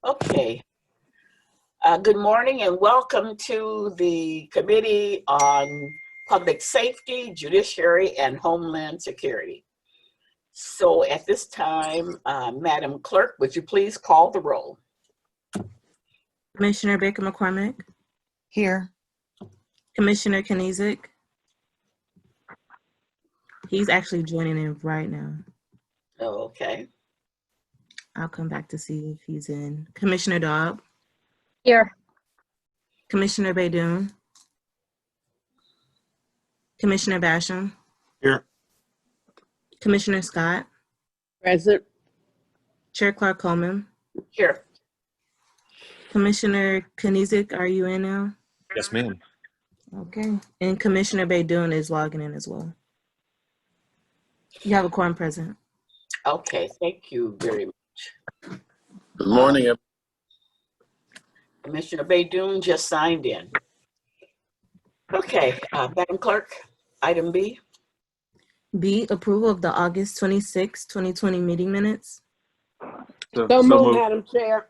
Okay. Good morning and welcome to the Committee on Public Safety, Judiciary, and Homeland Security. So at this time, Madam Clerk, would you please call the roll? Commissioner Baker McCormick. Here. Commissioner Kanizik. He's actually joining in right now. Okay. I'll come back to see if he's in. Commissioner Daub. Here. Commissioner Baydoun. Commissioner Basham. Here. Commissioner Scott. Present. Chair Clark Coleman. Here. Commissioner Kanizik, are you in now? Yes, ma'am. Okay. And Commissioner Baydoun is logging in as well. You have a quorum present. Okay, thank you very much. Good morning. Commissioner Baydoun just signed in. Okay, Madam Clerk, item B. B, approval of the August 26, 2020 meeting minutes. So moved, Madam Chair.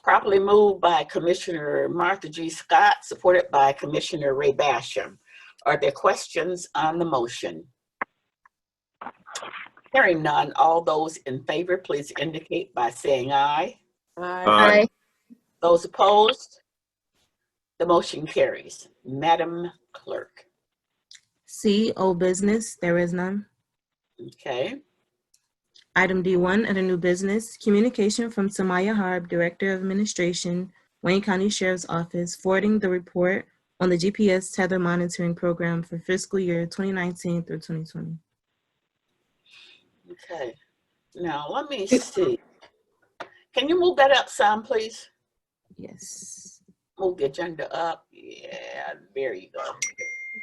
Properly moved by Commissioner Martha G. Scott, supported by Commissioner Ray Basham. Are there questions on the motion? Hearing none, all those in favor, please indicate by saying aye. Aye. Those opposed? The motion carries. Madam Clerk. C, old business, there is none. Okay. Item D1 under new business, communication from Samaya Harb, Director of Administration, Wayne County Sheriff's Office, forwarding the report on the GPS tether monitoring program for fiscal year 2019 through 2020. Okay. Now let me see. Can you move that up some, please? Yes. Move the agenda up. Yeah, there you go.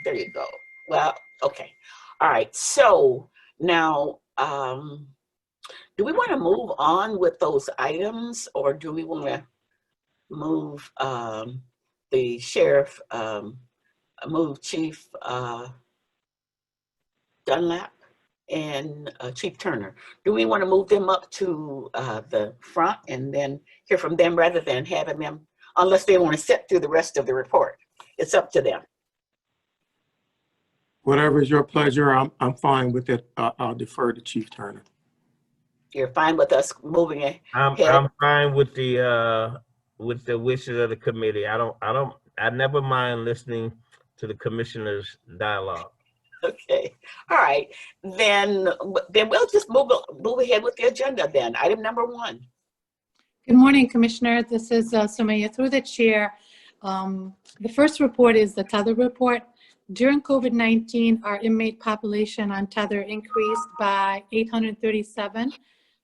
There you go. Well, okay. All right. So now, do we want to move on with those items, or do we want to move the sheriff, move Chief Dunlap and Chief Turner? Do we want to move them up to the front and then hear from them rather than having them, unless they want to sit through the rest of the report? It's up to them. Whatever is your pleasure, I'm fine with it. I'll defer to Chief Turner. You're fine with us moving ahead? I'm fine with the wishes of the committee. I never mind listening to the commissioners' dialogue. Okay. All right. Then we'll just move ahead with the agenda then. Item number 1. Good morning, Commissioner. This is Sumaya through the chair. The first report is the tether report. During COVID-19, our inmate population on tether increased by 837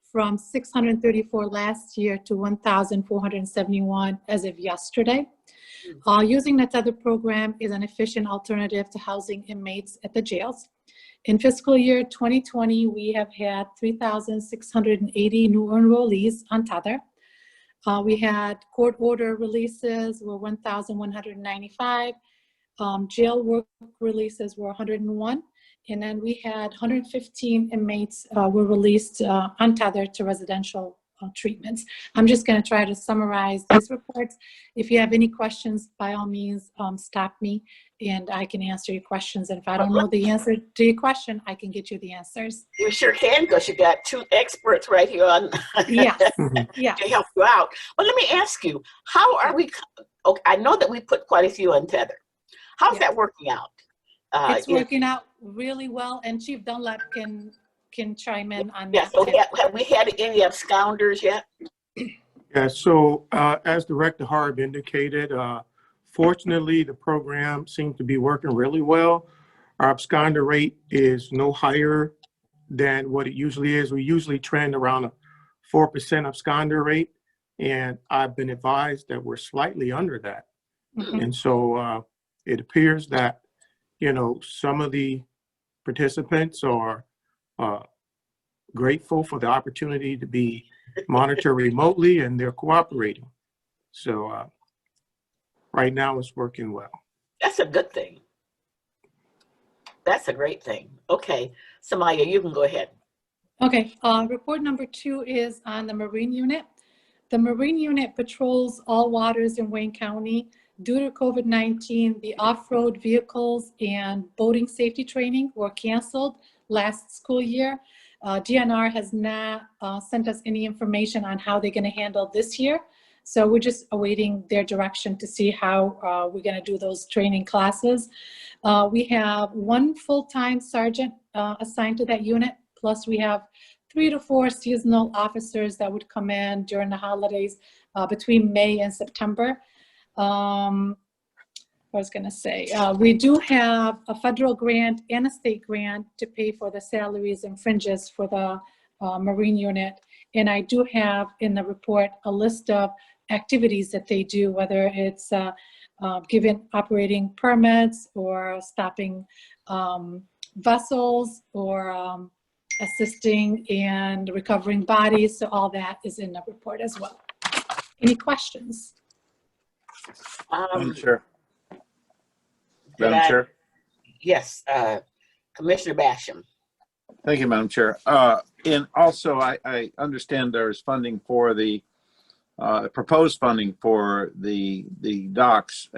from 634 last year to 1,471 as of yesterday. Using the tether program is an efficient alternative to housing inmates at the jails. In fiscal year 2020, we have had 3,680 new enrollees on tether. We had court order releases were 1,195. Jail work releases were 101. And then we had 115 inmates were released untethered to residential treatments. I'm just going to try to summarize these reports. If you have any questions, by all means, stop me and I can answer your questions. And if I don't know the answer to your question, I can get you the answers. You sure can, because you got 2 experts right here on Yes. Yeah. to help you out. But let me ask you, how are we? Okay, I know that we put quite a few on tether. How's that working out? It's working out really well, and Chief Dunlap can chime in on that. So have we had any absconders yet? Yeah, so as Director Harb indicated, fortunately, the program seems to be working really well. Our absconder rate is no higher than what it usually is. We usually trend around a 4% absconder rate, and I've been advised that we're slightly under that. Mm-hmm. And so it appears that, some of the participants are grateful for the opportunity to be monitored remotely, and they're cooperating. So right now it's working well. That's a good thing. That's a great thing. Okay, Samaya, you can go ahead. Okay, report number 2 is on the Marine unit. The Marine Unit patrols all waters in Wayne County. Due to COVID-19, the off-road vehicles and boating safety training were canceled last school year. DNR has not sent us any information on how they're going to handle this year. So we're just awaiting their direction to see how we're going to do those training classes. We have one full-time sergeant assigned to that unit, plus we have 3 to 4 seasonal officers that would come in during the holidays between May and September. I was going to say, we do have a federal grant and a state grant to pay for the salaries and fringes for the Marine Unit. And I do have in the report a list of activities that they do, whether it's giving operating permits or stopping vessels or assisting and recovering bodies. So all that is in the report as well. Any questions? Madam Chair. did Madam I- Chair. Yes, Commissioner Basham. Thank you, Madam Chair. And also, I understand there's funding for the proposed funding for the docks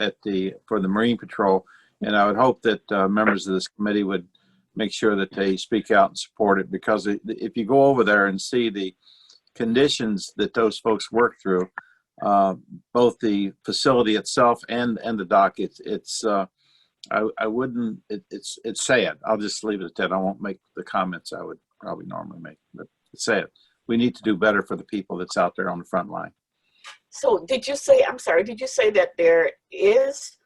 for the Marine Patrol, and I would hope that members of this committee would make sure that they speak out and support it, because if you go over there and see the conditions that those folks work through, both the facility itself and the dock, it's sad. I'll just leave it at that. I won't make the comments I would probably normally make, but it's sad. We need to do better for the people that's out there on the front line. So did you say, I'm sorry, did you say that there has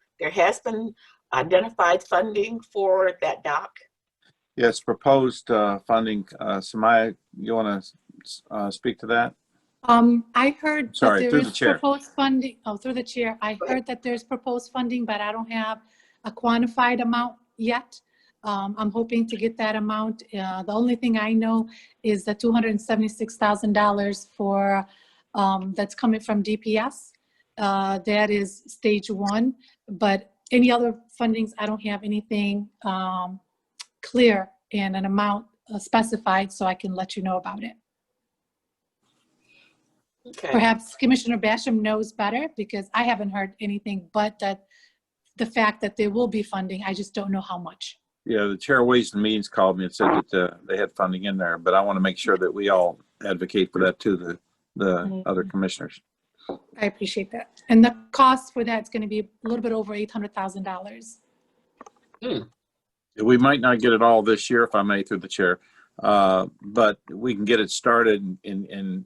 been identified funding for that dock? Yes, proposed funding. Samaya, you want to speak to that? I heard Sorry, that through there the is chair. proposed funding. Oh, through the chair. I heard that there's proposed funding, but I don't have a quantified amount yet. I'm hoping to get that amount. The only thing I know is the $276,000 for that's coming from DPS. That is stage 1, but any other fundings, I don't have anything clear and an amount specified, so I can let you know about it. Okay. Perhaps Commissioner Basham knows better, because I haven't heard anything but that the fact that there will be funding. I just don't know how much. Yeah, the chair of Ways and Means called me and said that they had funding in there, but I want to make sure that we all advocate for that too, the other commissioners. I appreciate that. And the cost for that is going to be a little bit over $800,000. We might not get it all this year, if I may, through the chair, but we can get it started. And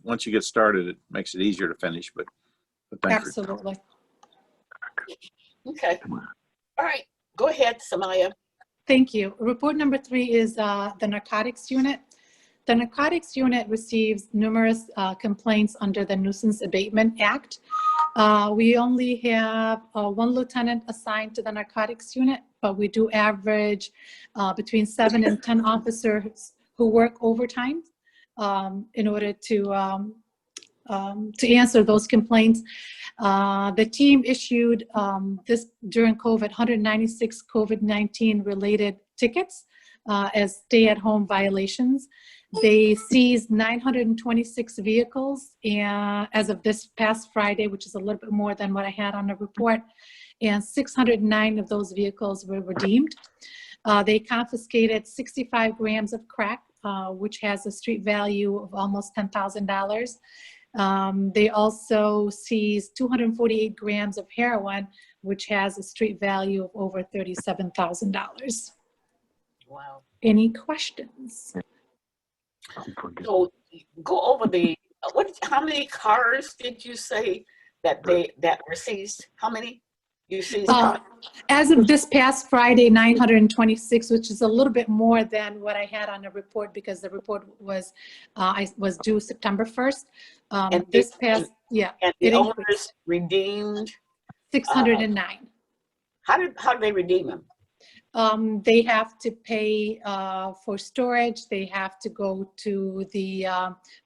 once you get started, it makes it easier to finish. But thank you. Absolutely. Okay. All right. Go ahead, Samaya. Thank you. Report number 3 is the narcotics unit. The narcotics unit receives numerous complaints under the Nuisance Abatement Act. We only have 1 lieutenant assigned to the narcotics unit, but we do average between 7 and 10 officers who work overtime in order to answer those complaints. The team issued during COVID 196 COVID-19 related tickets as stay-at-home violations. They seized 926 vehicles as of this past Friday, which is a little bit more than what I had on the report, and 609 of those vehicles were redeemed. They confiscated 65 grams of crack, which has a street value of almost $10,000. They also seized 248 grams of heroin, which has a street value of over $37,000. Wow. Any questions? So go over how many cars did you say that were seized? How many you seized? As of this past Friday, 926, which is a little bit more than what I had on the report, because the report was was due September 1st. And this it- past, yeah, And it the increased. owners redeemed. 609. How did they redeem them? They have to pay for storage. They have to go to the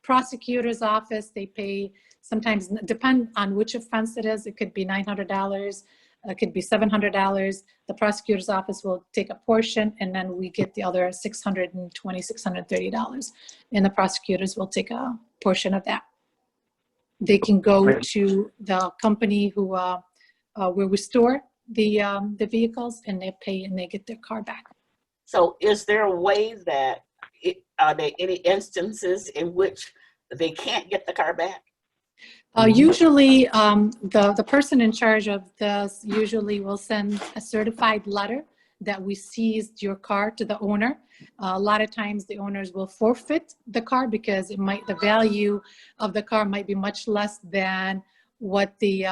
prosecutor's office. They pay, sometimes, depend on which offense it is. It could be $900. It could be $700. The prosecutor's office will take a portion, and then we get the other $620, $630. And the prosecutors will take a portion of that. they can go to the company who will restore the vehicles, and they pay and they get their car back. So is there a way that, are there any instances in which they can't get the car back? Usually, the person in charge of this usually will send a certified letter that we seized your car to the owner. A lot of times the owners will forfeit the car because the value of the car might be much less than what the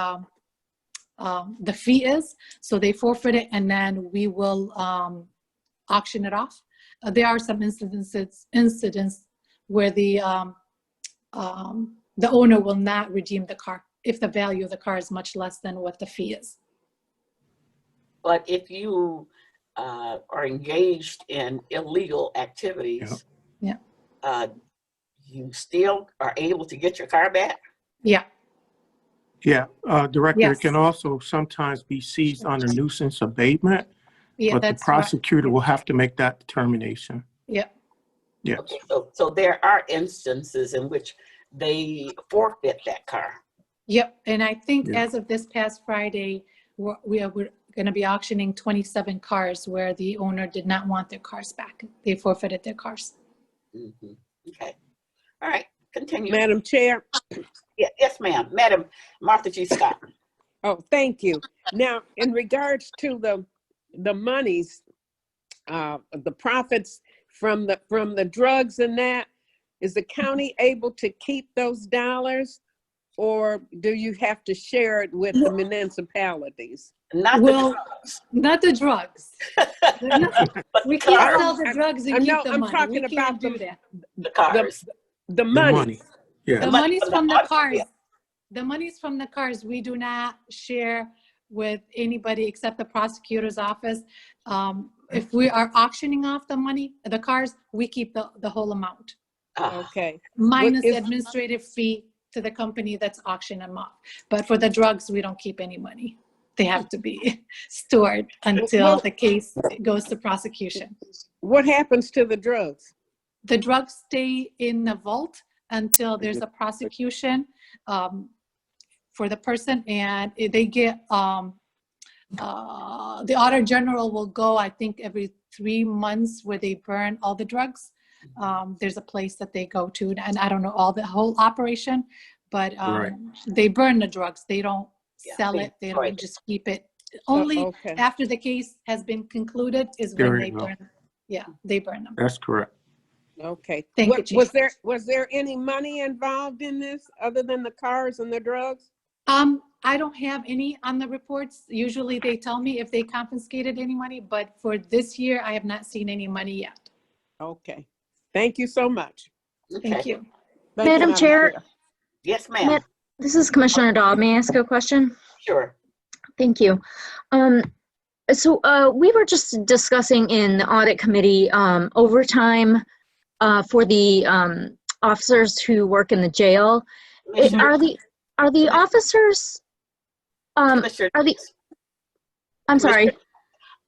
fee is. So they forfeit it, and then we will auction it off. There are some incidents where the owner will not redeem the car if the value of the car is much less than what the fee is. But if you are engaged in illegal activities, you still are able to get your car back? Yeah. Yeah, Director, Yes. it can also sometimes be seized under nuisance abatement, Yeah, but the that's right. prosecutor will have to make that determination. Yeah. Yes. Okay, so there are instances in which they forfeit that car. Yep. And I think Yeah. as of this past Friday, we're going to be auctioning 27 cars where the owner did not want their cars back. They forfeited their cars. Mm-hmm. Okay. All right. Continue. Madam Chair. Yeah, yes, ma'am. Madam Martha G. Scott. Oh, thank you. Now, in regards to the monies, the profits from the drugs and that, is the county able to keep those dollars, or do you have to share it with the municipalities? Not Well, the drugs. not the drugs. But We the can't cars. sell the drugs and keep the I'm money. talking We can't about do that. The cars. The The money. money. Yeah. The money monies from the from the cars, automobile. the monies from the cars, we do not share with anybody except the prosecutor's office. If we are auctioning off the money, the cars, we keep the whole amount, Okay. minus is- the administrative fee to the company that's auctioning them off. But for the drugs, we don't keep any money. They have to be stored until Well- the case goes to prosecution. What happens to the drugs? The drugs stay in the vault until there's a prosecution for the person, and they get the auditor general will go, I think, every 3 months where they burn all the drugs. There's a place that they go to, and I don't know the whole operation, but Right. they burn the drugs. They don't sell they it. They destroy don't it. just keep it. Only okay. after the case has been concluded is There when you they go. burn. Yeah, they burn them. That's correct. Okay. Thank you, Chief. Was there any money involved in this other than the cars and the drugs? I don't have any on the reports. Usually they tell me if they confiscated any money, but for this year, I have not seen any money yet. Okay. Thank you so much. Thank Okay. you. Thank you, Madam Chair, Yes, ma'am. this is Commissioner Dodd. May I ask a question? Sure. Thank you. So we were just discussing in the audit committee overtime for the officers who work in the jail. Commissioner, Are the officers? Commissioner, Are the? I'm sorry.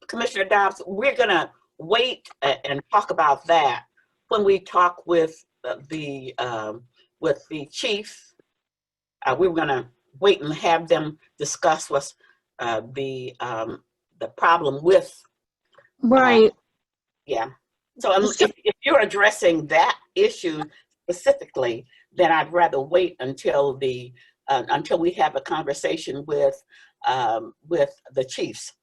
Commissioner Dobbs, we're gonna wait and talk about that when we talk with the chief. We're gonna wait and have them discuss what's the problem with. Right. Yeah. So if you're addressing that issue specifically, then I'd rather wait until we have a conversation with the chiefs.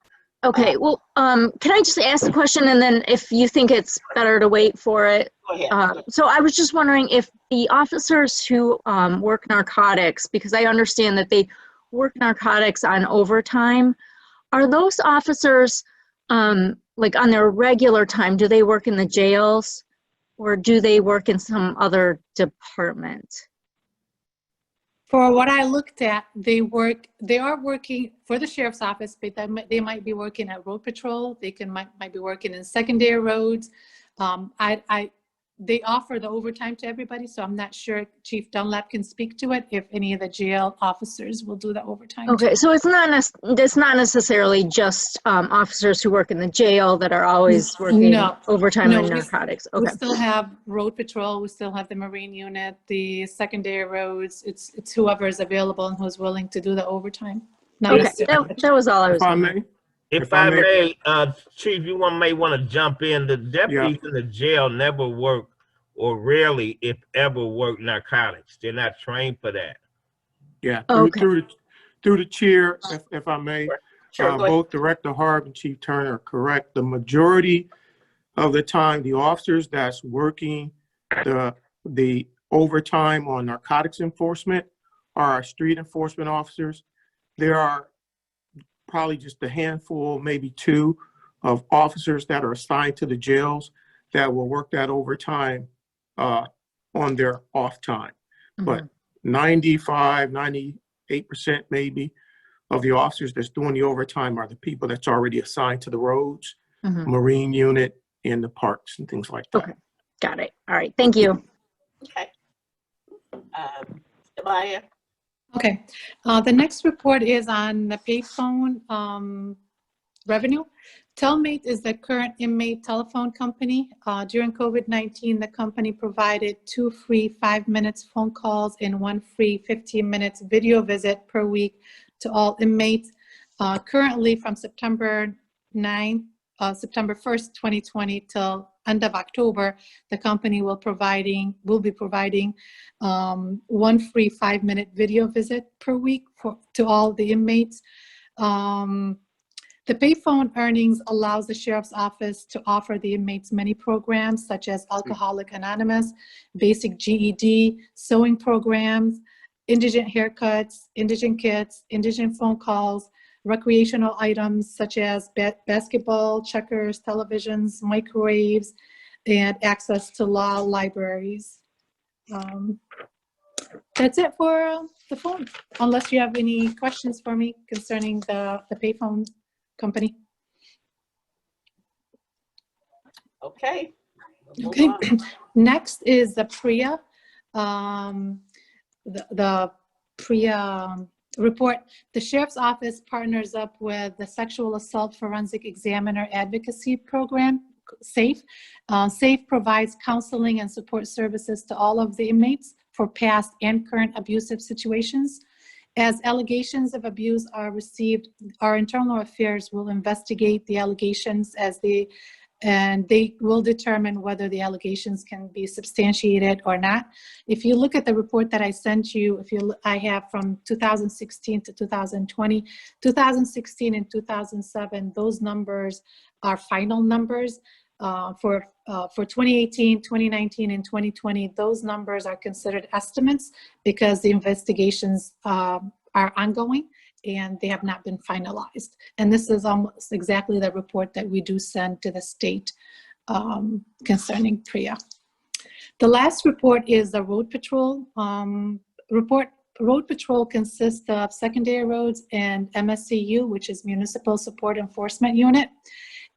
Okay. Well, can I just ask the question, and then if you think it's better to wait for it? Go ahead. So I was just wondering if the officers who work narcotics, because I understand that they work narcotics on overtime, are those officers like on their regular time? Do they work in the jails, or do they work in some other department? For what I looked at, they are working for the sheriff's office, but they might be working at road patrol. They might be working in secondary roads. they offer the overtime to everybody, so I'm not sure Chief Dunlap can speak to it, if any of the jail officers will do the overtime. Okay, too. so it's not necessarily just officers who work in the jail that are always working No, overtime no, on we- narcotics. We Okay, still have road patrol, we still have the Marine unit, the secondary roads, it's whoever is available and who's willing to do the overtime. Not okay, necessarily- that was all I was. If I may, If I may, Chief, you may want to jump in. The deputies in the jail never work, or rarely, if ever, work narcotics. They're not trained for that. yeah, Okay. through the chair, if I may, Sure, go ahead. both Director Harb and Chief Turner are correct. The majority of the time, the officers that's working the overtime on narcotics enforcement are our street enforcement officers. There are probably just a handful, maybe two, of officers that are assigned to the jails that will work that overtime on their off time. But 95, 98% maybe of the officers that's doing the overtime are the people that's already assigned to the roads, Marine unit, and the parks and things like that. Okay, got it. All right, thank you. Okay. Samaya? Okay, the next report is on the payphone revenue. Telmate is the current inmate telephone company. During COVID-19, the company provided 2 free 5 minutes phone calls and 1 free 15 minutes video visit per week to all inmates. Currently, from September 1st, 2020 till end of October, the company will be providing 1 free 5-minute video visit per week to all the inmates. The payphone earnings allows the sheriff's office to offer the inmates many programs such as Alcoholic Anonymous, basic GED, sewing programs, indigent haircuts, indigent kits, indigent phone calls, recreational items such as basketball, checkers, televisions, microwaves, and access to law libraries. That's it for the phone, unless you have any questions for me concerning the payphone company. Okay. We'll Okay, move on. next is the PREA. The PREA report. The Sheriff's Office partners up with the Sexual Assault Forensic Examiner Advocacy Program, SAFE. SAFE provides counseling and support services to all of the inmates for past and current abusive situations. As allegations of abuse are received, our internal affairs will investigate the allegations and they will determine whether the allegations can be substantiated or not. If you look at the report that I sent you, I have from 2016 to 2020, 2016 and 2007, those numbers are final numbers. For 2018, 2019, and 2020, those numbers are considered estimates because the investigations are ongoing and they have not been finalized. And this is almost exactly the report that we do send to the state concerning PREA. The last report is the Road Patrol report. Road Patrol consists of secondary roads and MSCU, which is Municipal Support Enforcement Unit.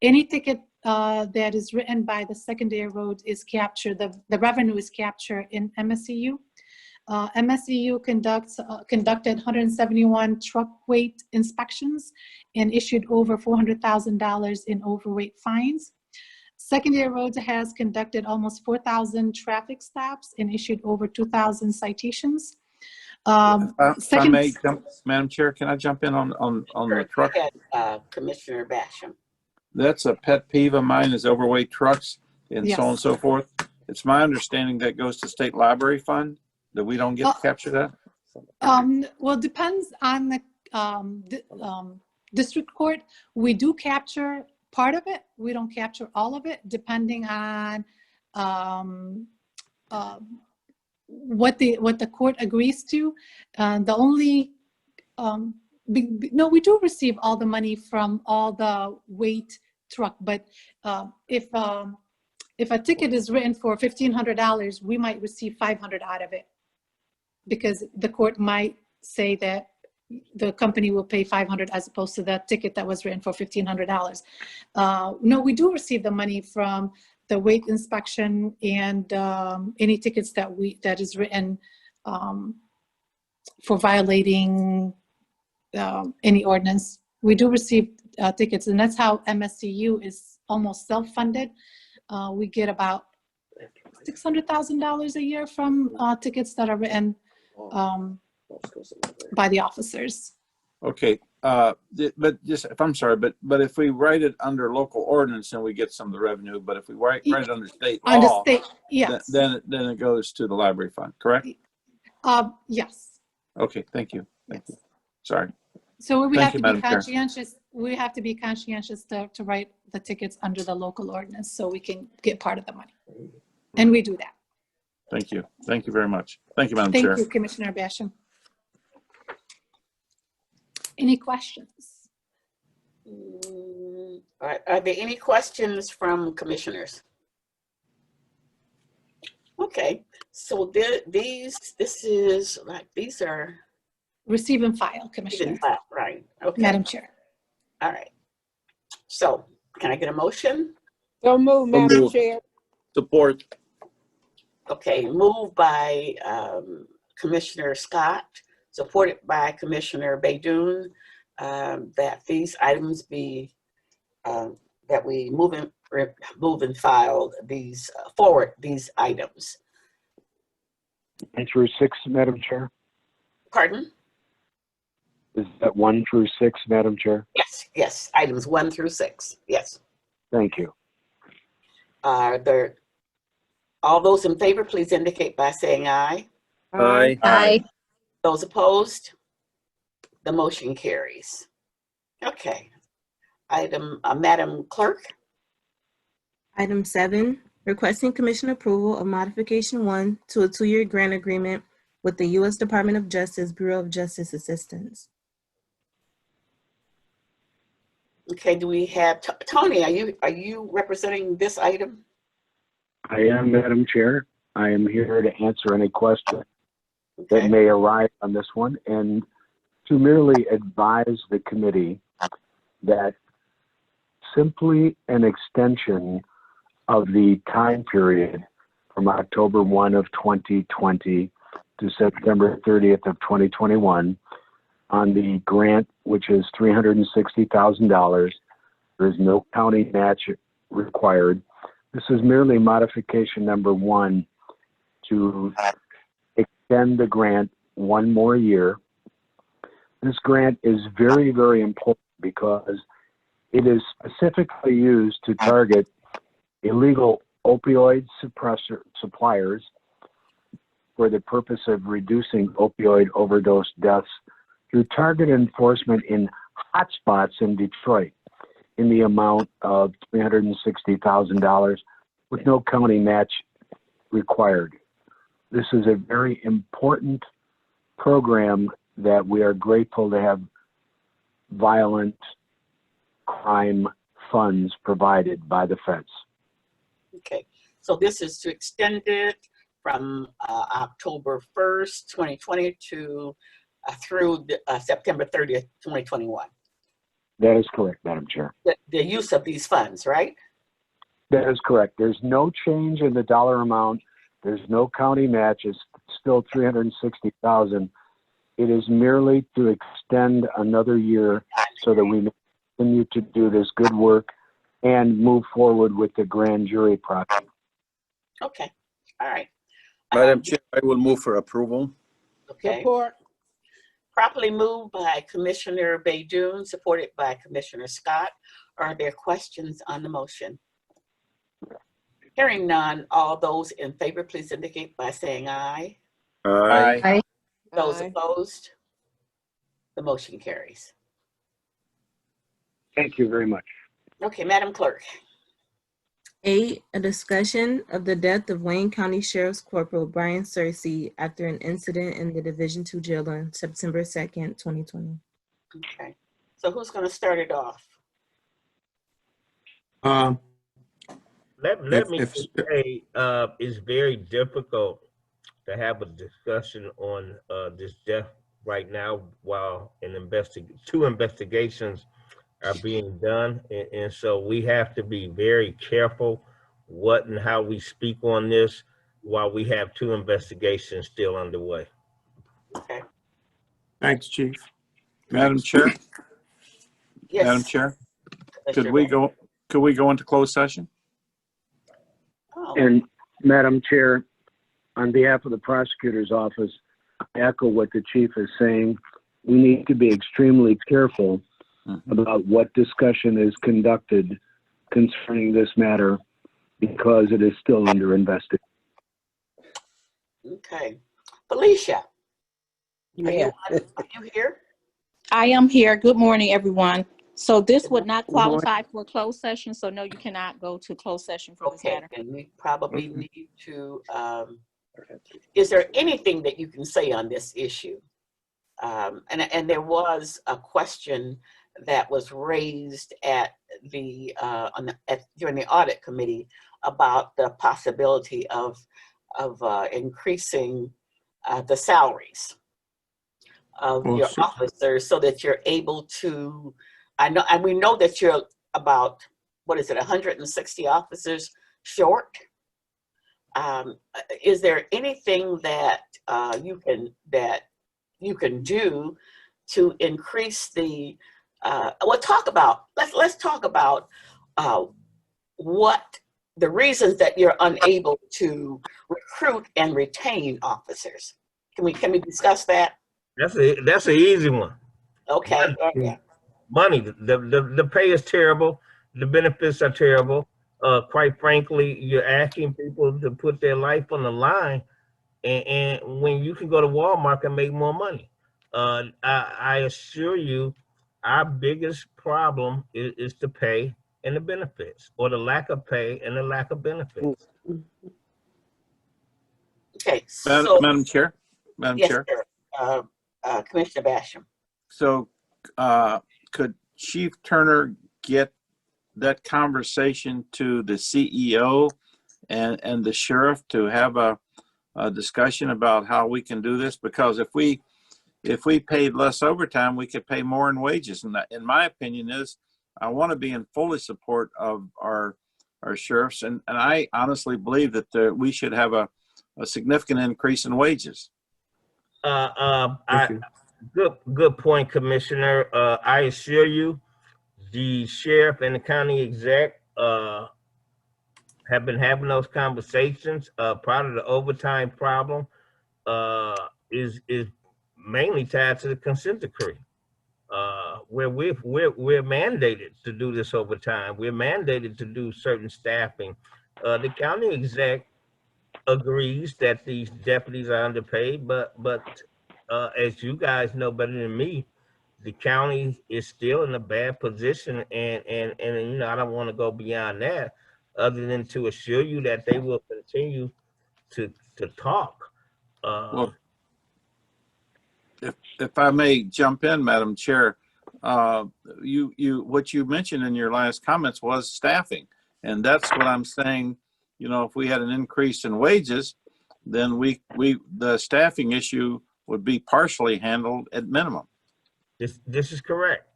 Any ticket that is written by the secondary road is captured, the revenue is captured in MSCU. MSCU conducted 171 truck weight inspections and issued over $400,000 in overweight fines. Secondary Roads has conducted almost 4,000 traffic stops and issued over 2,000 citations. If I may, Madam Chair, can I jump in on the truck? Go ahead, Commissioner Basham. That's a pet peeve of mine, is overweight trucks and so on and Yes. so forth. It's my understanding that goes to state library fund, that we don't get to capture that? Well, it depends on the district court. We do capture part of it. We don't capture all of it, depending on what the court agrees to. The only no, we do receive all the money from all the weight truck, but if a ticket is written for $1,500, we might receive $500 out of it, because the court might say that the company will pay $500 as opposed to the ticket that was written for $1,500. No, we do receive the money from the weight inspection and any tickets that is written for violating any ordinance. We do receive tickets, and that's how MSCU is almost self-funded. We get about $600,000 a year from tickets that are written by the officers. Okay, but just, if I'm sorry, but if we write it under local ordinance, then we get some of the revenue. But if we write it under state Under law, state, yes. then it goes to the library fund, correct? Yes. Okay, thank you. Thank you. Sorry. So we Thank have you, to be Madam Chair. conscientious. We have to be conscientious to write the tickets under the local ordinance so we can get part of the money. And we do that. Thank you. Thank you very much. Thank you, Madam Thank Chair. you, Commissioner Basham. Any questions? Are there any questions from commissioners? Okay, so these are Receive and file, Commissioner. right? Okay, Madam Chair. all right. So can I get a motion? So move, Madam Chair. Support. Okay, moved by Commissioner Scott, supported by Commissioner Baydoun, that these items be, that we move and file these forward these items. 1 through 6, Madam Chair? Pardon? Is that 1 through 6, Madam Chair? Yes, items 1 through 6, yes. Thank you. Are there, all those in favor, please indicate by saying aye. Aye. Aye. Those opposed? The motion carries. Okay. Item, Madam Clerk. Item 7, requesting commission approval of modification 1 to a 2-year grant agreement with the U.S. Department of Justice Bureau of Justice Assistance. Okay, do we have, Tony, are you representing this item? I am, Madam Chair. I am here to answer any questions Okay. that may arise on this one and to merely advise the committee that simply an extension of the time period from October 1 of 2020 to September 30th of 2021 on the grant, which is $360,000. There is no county match required. This is merely modification number 1 to extend the grant 1 more year. This grant is very, very important because it is specifically used to target illegal opioid suppliers for the purpose of reducing opioid overdose deaths through target enforcement in hotspots in Detroit in the amount of $360,000 with no county match required. This is a very important program that we are grateful to have violent crime funds provided by the feds. Okay, so this is to extend it from October 1st, 2020 to through September 30th, 2021. That is correct, Madam Chair. The use of these funds, right? That is correct. There's no change in the dollar amount. There's no county match. It's still $360,000. It is merely to extend another year so that we continue to do this good work and move forward with the grand jury process. Okay, all right. Madam Chair, I will move for approval. Okay, Support. properly moved by Commissioner Baydoun, supported by Commissioner Scott. Are there questions on the motion? Hearing none, all those in favor, please indicate by saying aye. Aye. Aye. Those Aye. opposed? The motion carries. Thank you very much. Okay, Madam Clerk. 8, a discussion of the death of Wayne County Sheriff's Corporal Brian Searcy after an incident in the Division II jail on September 2nd, 2020. Okay, so who's going to start it off? Let me just say, it's very difficult to have a discussion on this death right now while two investigations are being done. And so we have to be very careful what and how we speak on this while we have 2 investigations still underway. Okay. Thanks, Chief. Madam Chair, Yes. Madam Chair, could Commissioner we go into closed session? Oh, And Madam Chair, on behalf of the prosecutor's office, I echo what the chief is saying. We need to be extremely careful about what discussion is conducted concerning this matter because it is still under investigation. okay. Felicia, are Yeah. you here? I am here. Good morning, everyone. So this would not Good morning. qualify for closed session, so no, you cannot go to closed session for this Okay, matter. and we probably need to, is there anything that you can say on this issue? And there was a question that was raised at the, during the audit committee about the possibility of increasing the salaries of Well, your sure. officers so that you're able to, and we know that you're about, what is it, 160 officers short? Is there anything that you can do to increase the, let's talk about what the reasons that you're unable to recruit and retain officers. Can we discuss that? That's an easy one. Okay. Okay. Money. The pay is terrible. The benefits are terrible. Quite frankly, you're asking people to put their life on the line, and when you can go to Walmart and make more money. I assure you, our biggest problem is the pay and the benefits, or the lack of pay and the lack of benefits. Okay. So Madam Chair, Madam yes, Chair. sir. Commissioner Basham. So could Chief Turner get that conversation to the CEO and the sheriff to have a discussion about how we can do this? Because if we paid less overtime, we could pay more in wages. And that, in my opinion, is I want to be in fully support of our sheriffs. And I honestly believe that we should have a significant increase in wages. Good point, Commissioner. I assure you, the sheriff and the county exec have been having those conversations. Part of the overtime problem is mainly tied to the consent decree, where we're mandated to do this overtime. We're mandated to do certain staffing. The county exec agrees that these deputies are underpaid, but as you guys know better than me, the county is still in a bad position, and you know, I don't want to go beyond that, other than to assure you that they will continue to talk. Well, if I may jump in, Madam Chair, what you mentioned in your last comments was staffing, and that's what I'm saying. You know, if we had an increase in wages, then the staffing issue would be partially handled at minimum. This is correct,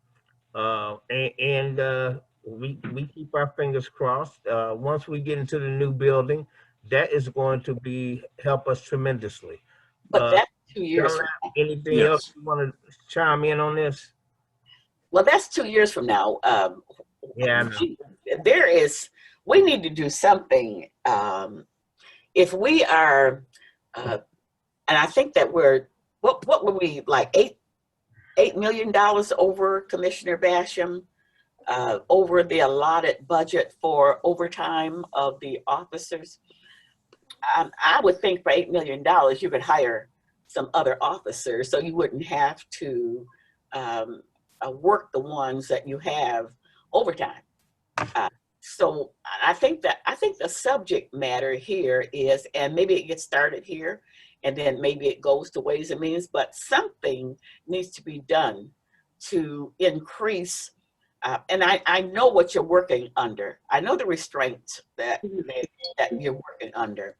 and we keep our fingers crossed. Once we get into the new building, that is going to help us tremendously. But that's 2 years from now. Anything else you want to chime in on this? Well, that's 2 years from now. Yeah, I know. We need to do something. If we are, and I think that what were we, like $8 million over, Commissioner Basham, over the allotted budget for overtime of the officers? I would think for $8 million, you could hire some other officers so you wouldn't have to work the ones that you have overtime. So I think the subject matter here is, and maybe it gets started here and then maybe it goes to Ways and Means, but something needs to be done to increase. And I know what you're working under. I know the restraints that you're working under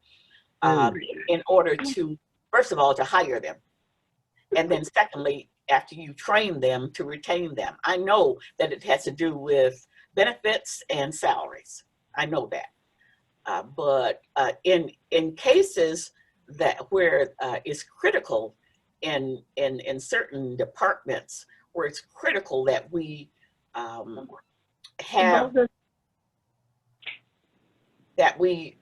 in order to, first of all, to hire them. And then secondly, after you train them, to retain them. I know that it has to do with benefits and salaries. I know that. But in cases that where it's critical in certain departments where it's critical that we have that we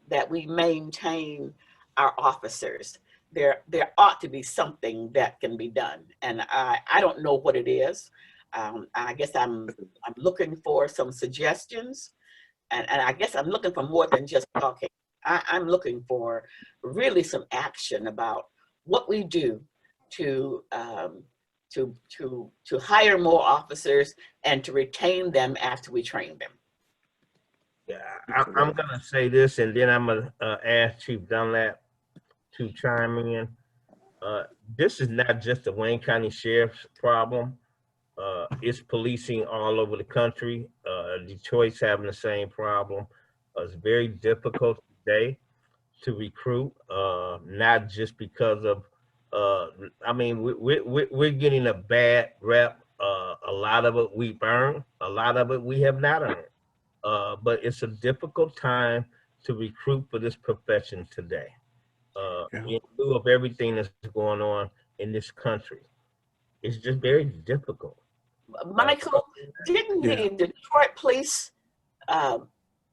maintain our officers. There ought to be something that can be done, and I don't know what it is. I guess I'm looking for some suggestions, and I guess I'm looking for more than just talking. I'm looking for really some action about what we do to hire more officers and to retain them after we train them. Yeah, I'm gonna say this, and then I'm gonna ask Chief Dunlap to chime in. This is not just a Wayne County Sheriff's problem. It's policing all over the country. Detroit's having the same problem. It's very difficult today to recruit, not just because of, I mean, we're getting a bad rep. A lot of it we've earned, a lot of it we have not earned. But it's a difficult time to recruit for this profession today. In lieu of everything that's going on in this country, it's just very difficult. Michael, didn't the Detroit police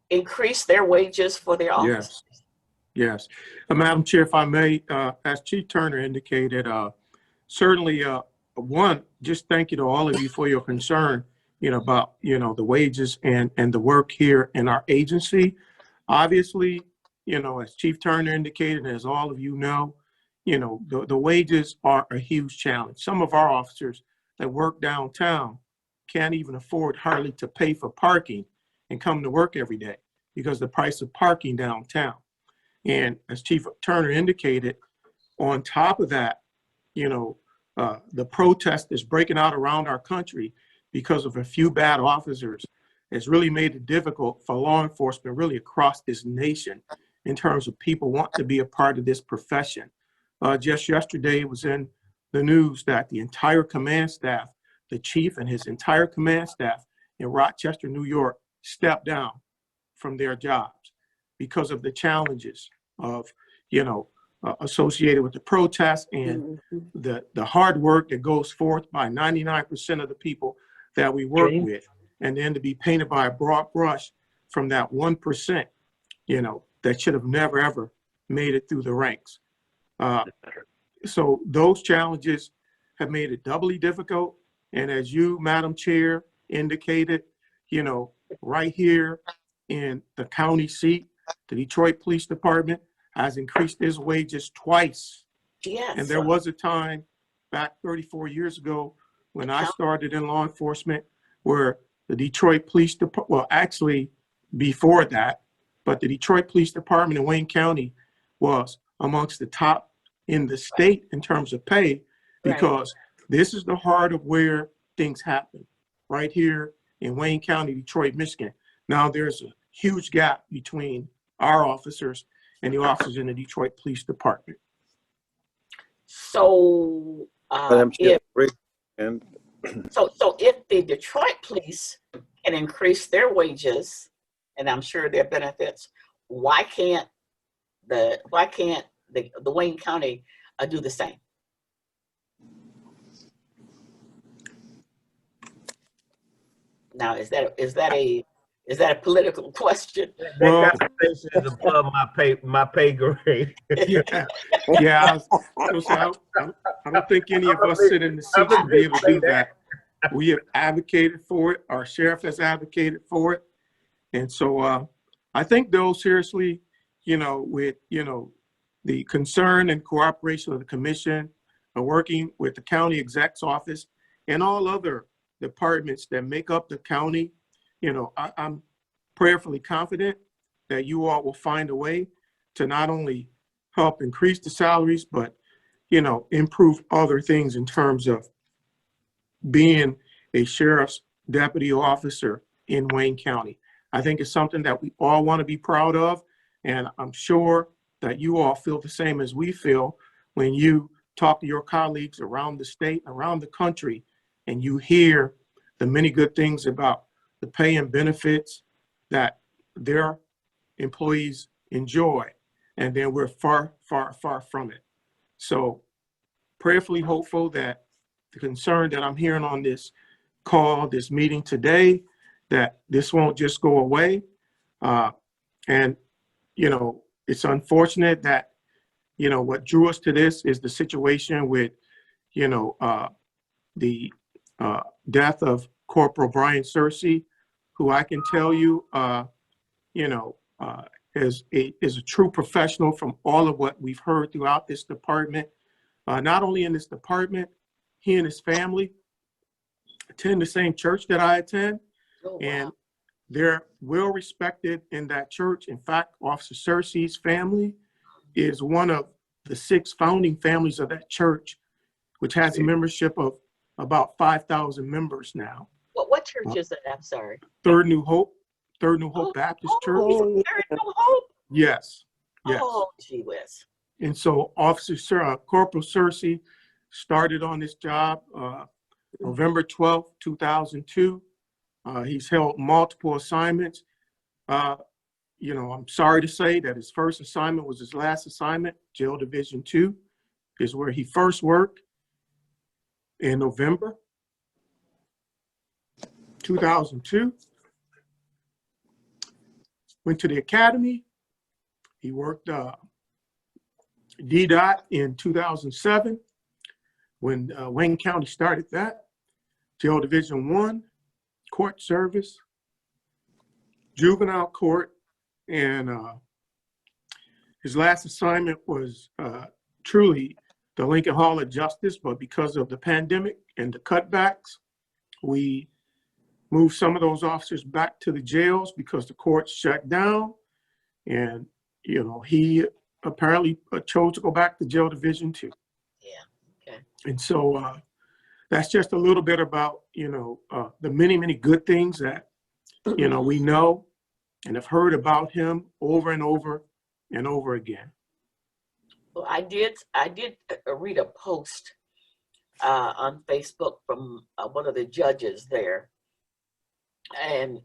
increase their wages for their officers? Yes. Madam Chair, if I may, as Chief Turner indicated, certainly, one, just thank you to all of you for your concern, about, the wages and the work here in our agency. Obviously, as Chief Turner indicated, as all of you know, the wages are a huge challenge. Some of our officers that work downtown can't even afford hardly to pay for parking and come to work every day because the price of parking downtown. And as Chief Turner indicated, on top of that, the protest is breaking out around our country because of a few bad officers. It's really made it difficult for law enforcement really across this nation in terms of people want to be a part of this profession. Just yesterday, it was in the news that the entire command staff, the chief and his entire command staff in Rochester, New York, stepped down from their jobs because of the challenges of, associated with the protests and the hard work that goes forth by 99% of the people that we work with, and then to be painted by a broad brush from that 1%, that should have never, ever made it through the ranks. So those challenges have made it doubly difficult. And as you, Madam Chair, indicated, right here in the county seat, the Detroit Police Department has increased its wages twice. Yes. And there was a time back 34 years ago when I started in law enforcement where the Detroit Police Department, well, actually before that, but the Detroit Police Department in Wayne County was amongst the top in the state in terms of pay, because this is the heart of where things happen, right here in Wayne County, Detroit, Michigan. Now there's a huge gap between our officers and the officers in the Detroit Police Department. So, if the Detroit police can increase their wages, and I'm sure their benefits, why can't the Wayne County do the same? Now, is that a political question? That conversation is above my pay grade. Yeah. I don't think any of us sit in the seats to be able to do that. We have advocated for it. Our sheriff has advocated for it. And so I think though, seriously, with, the concern and cooperation of the commission, working with the county exec's office and all other departments that make up the county, I'm prayerfully confident that you all will find a way to not only help increase the salaries, but, improve other things in terms of being a sheriff's deputy officer in Wayne County. I think it's something that we all want to be proud of. And I'm sure that you all feel the same as we feel when you talk to your colleagues around the state, around the country, and you hear the many good things about the pay and benefits that their employees enjoy. And then we're far, far, far from it. So prayerfully hopeful that the concern that I'm hearing on this call, this meeting today, that this won't just go away. And, it's unfortunate that, what drew us to this is the situation with, the death of Corporal Brian Searcy, who I can tell you, is a true professional from all of what we've heard throughout this department. Not only in this department, he and his family attend the same church that I attend, and they're well respected in that church. In fact, Officer Searcy's family is one of the 6 founding families of that church, which has a membership of about 5,000 members now. What church is that? I'm sorry. Third New Hope Baptist Church. Third New Hope. Yes. Oh, gee whiz. And so Corporal Searcy started on this job November 12th, 2002. He's held multiple assignments. I'm sorry to say that his first assignment was his last assignment. Jail Division 2 is where he first worked in November 2002. Went to the academy. He worked DDOT in 2007 when Wayne County started that. Jail Division 1, court service, juvenile court, and his last assignment was truly the Lincoln Hall of Justice, but because of the pandemic and the cutbacks, we moved some of those officers back to the jails because the courts shut down. And, he apparently chose to go back to Jail Division 2. Yeah, okay. And so that's just a little bit about, the many, many good things that, we know and have heard about him over and over and over again. Well, I did read a post on Facebook from one of the judges there, and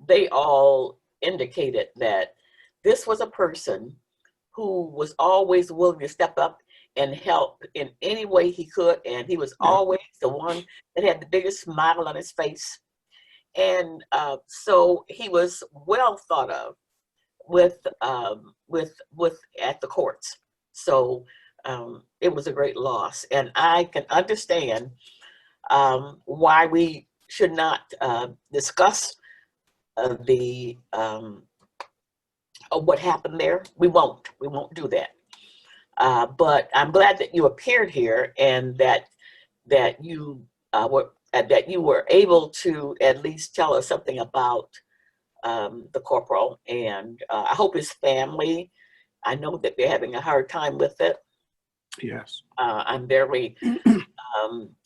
they all indicated that this was a person who was always willing to step up and help in any way he could, and he was always the one that had the biggest smile on his face, and so he was well thought of with at the courts. So it was a great loss, and I can understand why we should not discuss what happened there. We won't do that. But I'm glad that you appeared here and that you were able to at least tell us something about the corporal, and I hope his family. I know that they're having a hard time with it. Yes. I'm very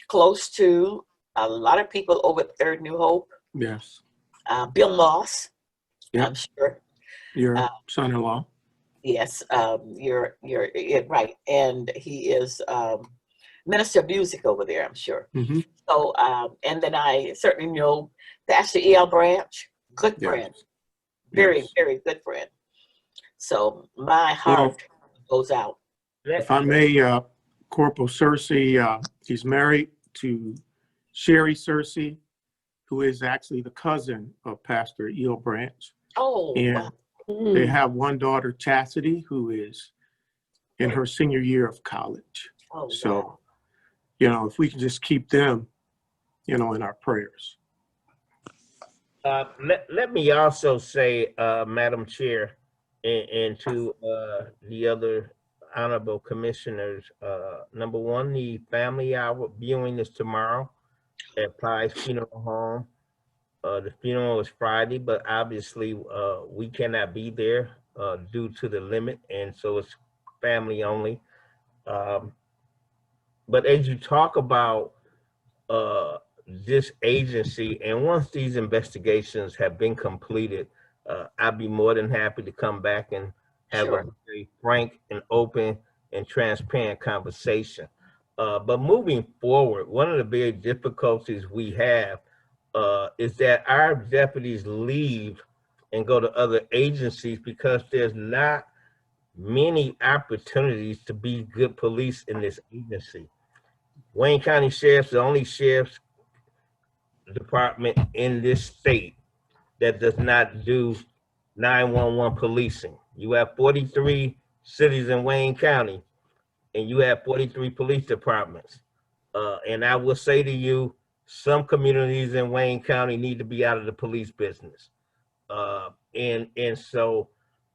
close to a lot of people over at Third New Hope. Yes. Bill Moss, Yep. I'm sure. Your son-in-law. Yes, you're right, and he is minister of music over there, I'm sure. Mm-hmm. So, and then I certainly know Pastor E.L. Branch, good friend, very, very good friend. So my heart goes out. If I may, Corporal Searcy, he's married to Sherry Searcy, who is actually the cousin of Pastor E.L. Branch. Oh, and wow. They have one daughter, Chastity, who is in her senior year of college. Oh, so, wow. If we can just keep them, in our prayers. Let me also say, Madam Chair, and to the other honorable commissioners, number one, the family hour viewing is tomorrow at Price Funeral Home. The funeral is Friday, but obviously we cannot be there due to the limit, and so it's family only. But as you talk about this agency, and once these investigations have been completed, I'd be more than happy to come back and have a very frank and open and transparent conversation. But moving forward, one of the big difficulties we have is that our deputies leave and go to other agencies because there's not many opportunities to be good police in this agency. Wayne County Sheriff's the only sheriff's department in this state that does not do 911 policing. You have 43 cities in Wayne County, and you have 43 police departments. And I will say to you, some communities in Wayne County need to be out of the police business. And so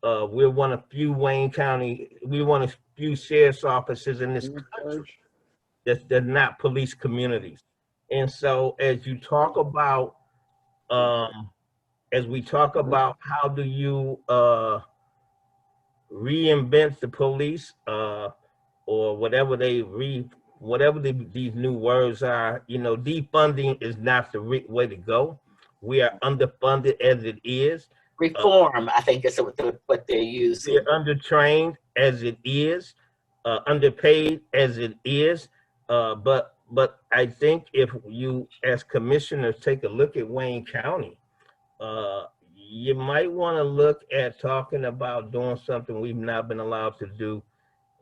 we're one of few we're one of few sheriff's offices in this country that's not police communities. And so as you talk about, as we talk about how do you reinvent the police, or whatever these new words are, you know, defunding is not the way to go. We are underfunded as it is. Reform, I think is what they're using. We're undertrained as it is, underpaid as it is. But I think if you, as commissioners, take a look at Wayne County, you might want to look at talking about doing something we've not been allowed to do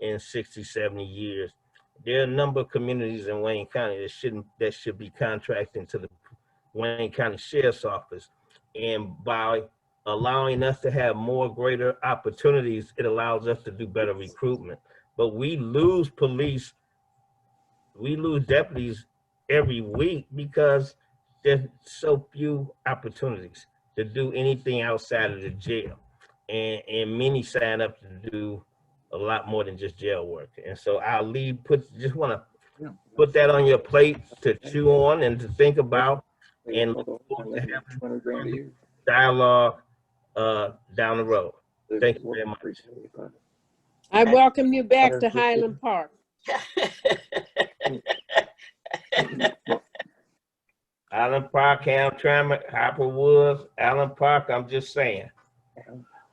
in 60, 70 years. There are a number of communities in Wayne County that should be contracting to the Wayne County Sheriff's Office. And by allowing us to have more greater opportunities, it allows us to do better recruitment. But we lose deputies every week because there's so few opportunities to do anything outside of the jail. And many sign up to do a lot more than just jail work. And so I'll just want to put that on your plate to chew on and to think about, and look forward to having dialogue down the road. Thank you very much. I welcome you back to Highland Park. Allen Park, Hamtramck, Hopper Woods, Allen Park, I'm just saying.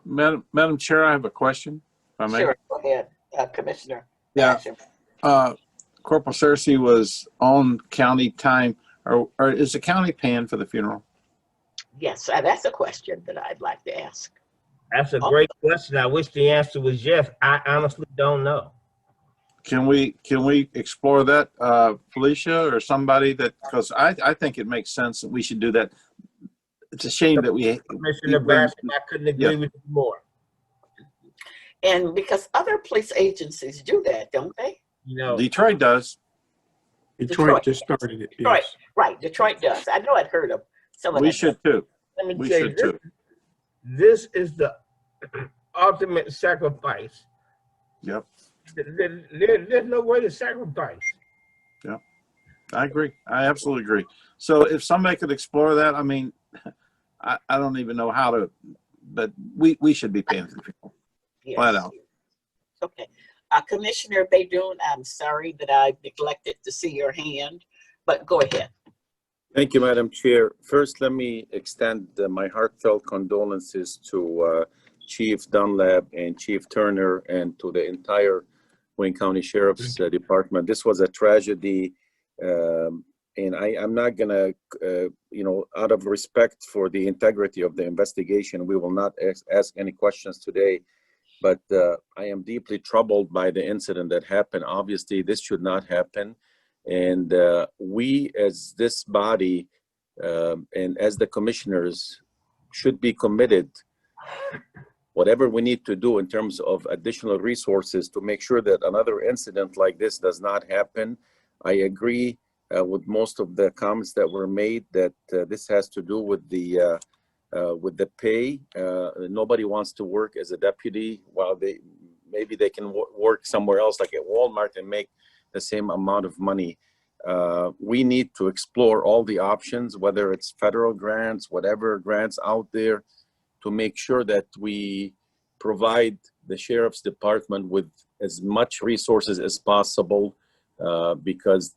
Madam Chair, I have a question, if I may. Sure, go ahead, Commissioner. Yeah. Corporal Cersei was on county time, or is the county paying for the funeral? Yes, that's a question that I'd like to ask. That's a great question. I wish the answer was yes. I honestly don't know. Can we explore that, Felicia, or somebody that, because I think it makes sense that we should do that. It's a shame that we. Commissioner Baskin, I couldn't agree with you more. And because other police agencies do that, don't they? You know, Detroit does. Detroit just started it. Detroit, Yes. right? Detroit does. I know I'd heard of some of We that. should too. let me We tell you, should too. this is the ultimate sacrifice. Yep. There's no way to sacrifice. Yeah, I agree. I absolutely agree. So if somebody could explore that, I mean, I don't even know how to, but we should be paying for people. Yes. Flat out. Okay. Commissioner Baydoun, I'm sorry that I neglected to see your hand, but go ahead. Thank you, Madam Chair. First, let me extend my heartfelt condolences to Chief Dunlap and Chief Turner and to the entire Wayne County Sheriff's Department. This was a tragedy, and I'm not gonna, out of respect for the integrity of the investigation, we will not ask any questions today. But I am deeply troubled by the incident that happened. Obviously, this should not happen. And we, as this body and as the commissioners, should be committed, whatever we need to do in terms of additional resources to make sure that another incident like this does not happen. I agree with most of the comments that were made that this has to do with the pay. Nobody wants to work as a deputy while maybe they can work somewhere else, like at Walmart, and make the same amount of money. We need to explore all the options, whether it's federal grants, whatever grants out there, to make sure that we provide the Sheriff's Department with as much resources as possible, because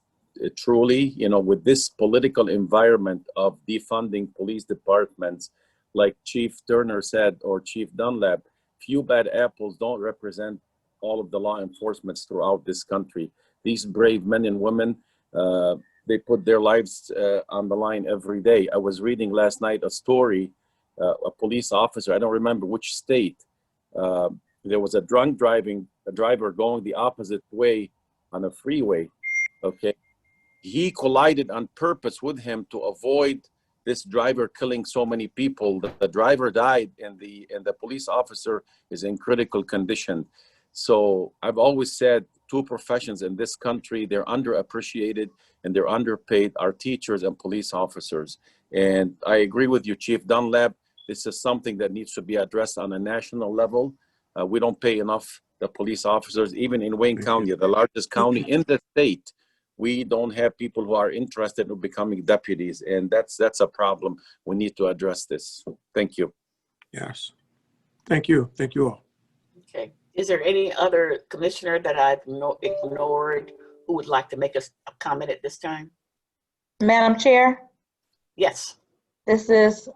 truly, with this political environment of defunding police departments, like Chief Turner said, or Chief Dunlap, few bad apples don't represent all of the law enforcement throughout this country. These brave men and women, they put their lives on the line every day. I was reading last night a story a police officer, I don't remember which state, there was a driver going the opposite way on a freeway, okay? He collided on purpose with him to avoid this driver killing so many people. The driver died, and the police officer is in critical condition. So I've always said two professions in this country, they're underappreciated and they're underpaid, are teachers and police officers. And I agree with you, Chief Dunlap. This is something that needs to be addressed on a national level. We don't pay enough the police officers, even in Wayne County, the largest county in the state. We don't have people who are interested in becoming deputies, and that's a problem. We need to address this. Thank you. Yes. Thank you. Thank you all. Okay. Is there any other commissioner that I've ignored who would like to make a comment at this time? Madam Chair, Yes. this is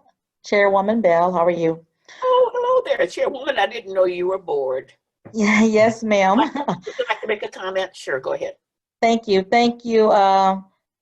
Chairwoman Bell. How are you? Oh, hello there, Chairwoman. I didn't know you were bored. Yes, ma'am. Would you like to make a comment? Sure, go ahead. Thank you. Thank you,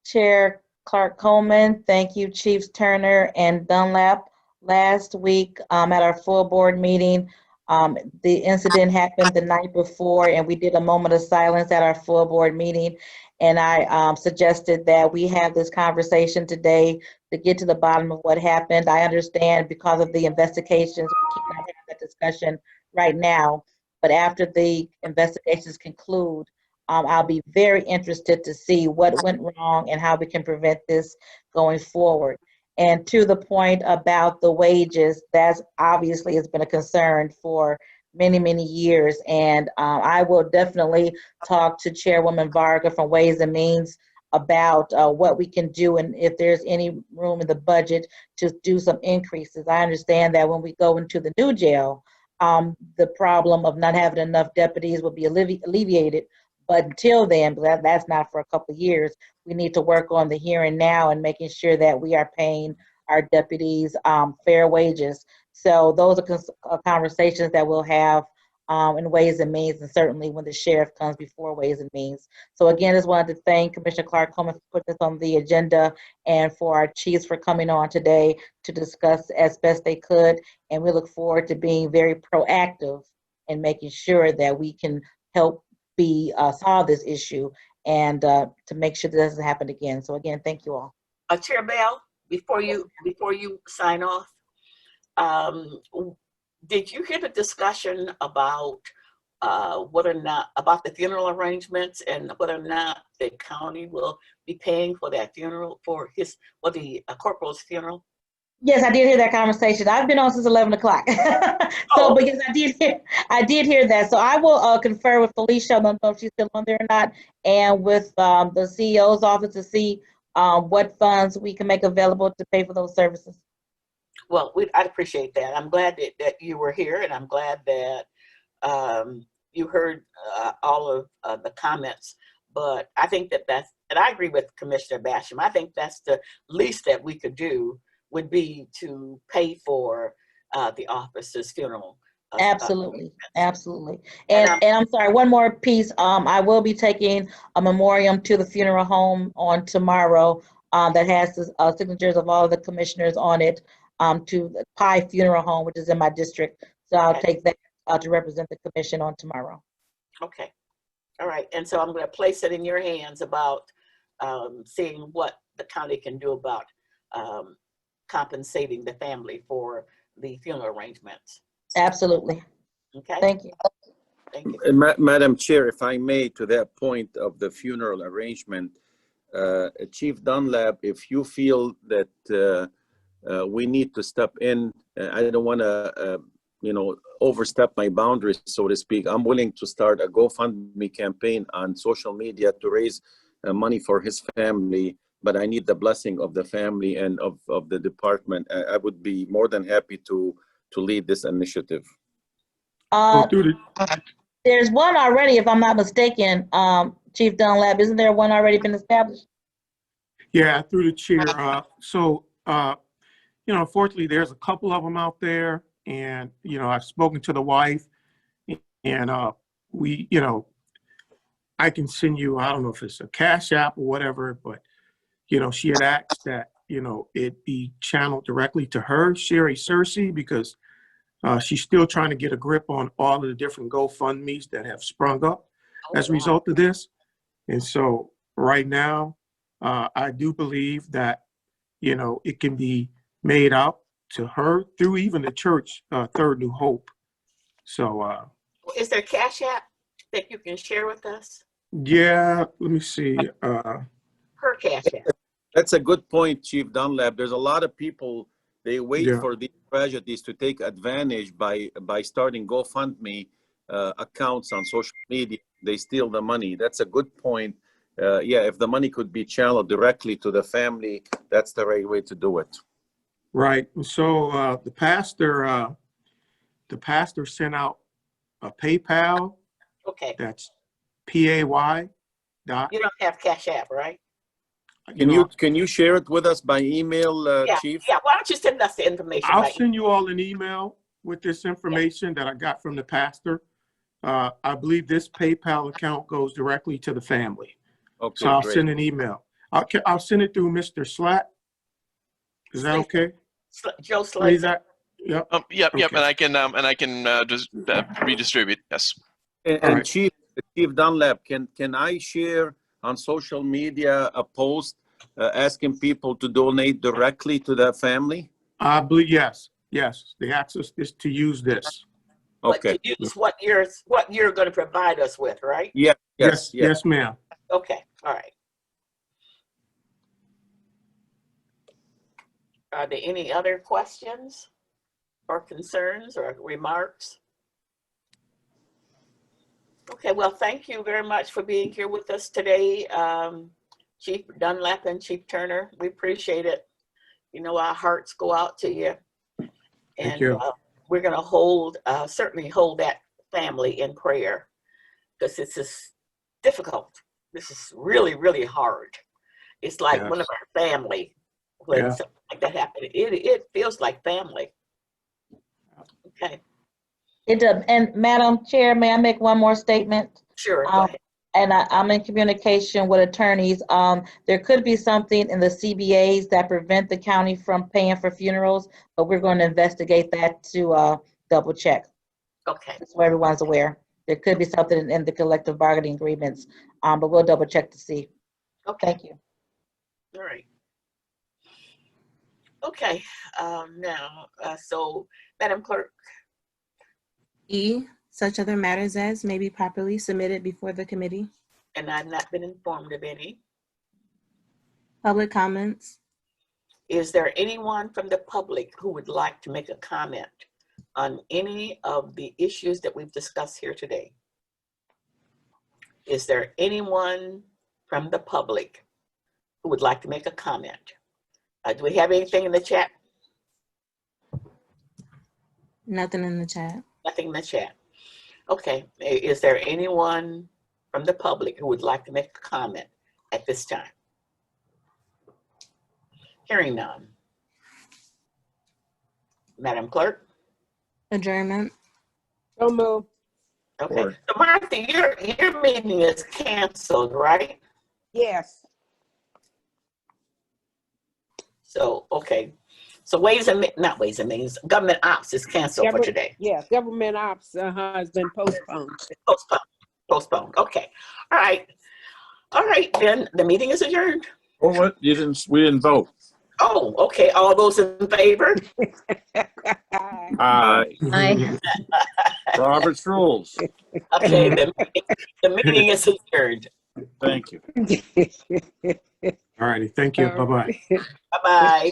Chair Clark Coleman. Thank you, Chiefs Turner and Dunlap. Last week at our full board meeting, the incident happened the night before, and we did a moment of silence at our full board meeting. And I suggested that we have this conversation today to get to the bottom of what happened. I understand because of the investigations, we cannot have that discussion right now. But after the investigations conclude, I'll be very interested to see what went wrong and how we can prevent this going forward. And to the point about the wages, that's obviously has been a concern for many, many years. And I will definitely talk to Chairwoman Varga from Ways and Means about what we can do and if there's any room in the budget to do some increases. I understand that when we go into the new jail, the problem of not having enough deputies will be alleviated. But until then, that's not for a couple of years. We need to work on the here and now and making sure that we are paying our deputies fair wages. So those are conversations that we'll have in Ways and Means, and certainly when the sheriff comes before Ways and Means. So again, just wanted to thank Commissioner Clark Coleman for putting this on the agenda and for our chiefs for coming on today to discuss as best they could. And we look forward to being very proactive in making sure that we can help solve this issue and to make sure that doesn't happen again. So again, thank you all. Chair Bell, before you sign off, did you hear the discussion about whether or not about the funeral arrangements and whether or not the county will be paying for that funeral for the corporal's funeral? Yes, I did hear that conversation. I've been on since 11 o'clock. So, because I did hear that. So I will confer with Felicia. I don't know if she's still on there or not, and with the CEO's office to see what funds we can make available to pay for those services. Well, I'd appreciate that. I'm glad that you were here, and I'm glad that you heard all of the comments. But I think and I agree with Commissioner Basham. I think that's the least that we could do would be to pay for the officer's funeral. Absolutely, absolutely. And I'm sorry, one more piece. I will be taking a memoriam to the funeral home on tomorrow that has the signatures of all of the commissioners on it to the Pie Funeral Home, which is in my district. So I'll take that to represent the commission on tomorrow. Okay. All right. And so I'm going to place it in your hands about seeing what the county can do about compensating the family for the funeral arrangements. Absolutely. Okay. Thank you. Thank you. Madam Chair, if I may, to that point of the funeral arrangement, Chief Dunlap, if you feel that we need to step in, I don't want to, overstep my boundaries, so to speak. I'm willing to start a GoFundMe campaign on social media to raise money for his family, but I need the blessing of the family and of the department. I would be more than happy to lead this initiative. There's one already, if I'm not mistaken, Chief Dunlap. Isn't there one already been established? Yeah, through the chair. Unfortunately, there's a couple of them out there, and I've spoken to the wife, and I can send you. I don't know if it's a Cash App or whatever, but she had asked that it be channeled directly to her, Sherry Cersei, because she's still trying to get a grip on all of the different GoFundMe's that have sprung up as a result of this. And so right now, I do believe that, it can be made out to her through even the church, Third New Hope. So, Is there Cash App that you can share with us? yeah, let me see. Her Cash App. That's a good point, Chief Dunlap. There's a lot of people, they wait Yeah. for these tragedies to take advantage by starting GoFundMe accounts on social media. They steal the money. That's a good point. Yeah, if the money could be channeled directly to the family, that's the right way to do it. Right. So the pastor sent out a PayPal. Okay. That's PAY. Dot. You don't have Cash App, right? Can you share it with us by email, Yeah. Chief? Yeah. Why don't you send us the information? I'll send you all an email with this information that I got from the pastor. I believe this PayPal account goes directly to the family. Okay, So I'll great. send an email. I'll send it through Mr. Slack. Is that okay? Joe Slater. Yep. Yep, Okay. and I can just redistribute. Yes. And All right. Chief Dunlap, can I share on social media a post asking people to donate directly to the family? I believe yes. The access is to use this. Okay. But to use what you're going to provide us with, right? Yeah. Yes. Yes, ma'am. Okay. All right. Are there any other questions or concerns or remarks? Okay, well, thank you very much for being here with us today, Chief Dunlap and Chief Turner. We appreciate it. Our hearts go out to you. Thank you. We're going to certainly hold that family in prayer, because this is difficult. This is really, really hard. It's like Yes. one of our family. When Yeah. something like that happened, it feels like family. Okay, It does. And Madam Chair, may I make one more statement? sure, go ahead. And I'm in communication with attorneys. There could be something in the CBAs that prevent the county from paying for funerals, but we're going to investigate that to double check. Okay, So everyone's aware. There could be something in the collective bargaining agreements, but we'll double check to see. okay, Thank you. all right. Okay, now, so Madam Clerk, E, such other matters as may be properly submitted before the committee. and I've not been informed of any. Public comments. Is there anyone from the public who would like to make a comment on any of the issues that we've discussed here today? Is there anyone from the public who would like to make a comment? Do we have anything in the chat? Nothing in the chat. Nothing in the chat. Okay, is there anyone from the public who would like to make a comment at this time? Hearing none. Madam Clerk? Adjournment. So move. Okay, Sure. so Martha, your meeting is canceled, right? Yes. So, okay. So not Ways and Means, Government Ops is canceled for today. Yeah, government ops has been postponed. Postponed. Okay. All right. All right, then the meeting is adjourned. Oh, what? We didn't vote. Oh, okay. All those in favor? Aye. Aye. Robert's rules. Okay, the meeting is adjourned. Thank you. All righty. Thank you. Bye-bye. Bye-bye.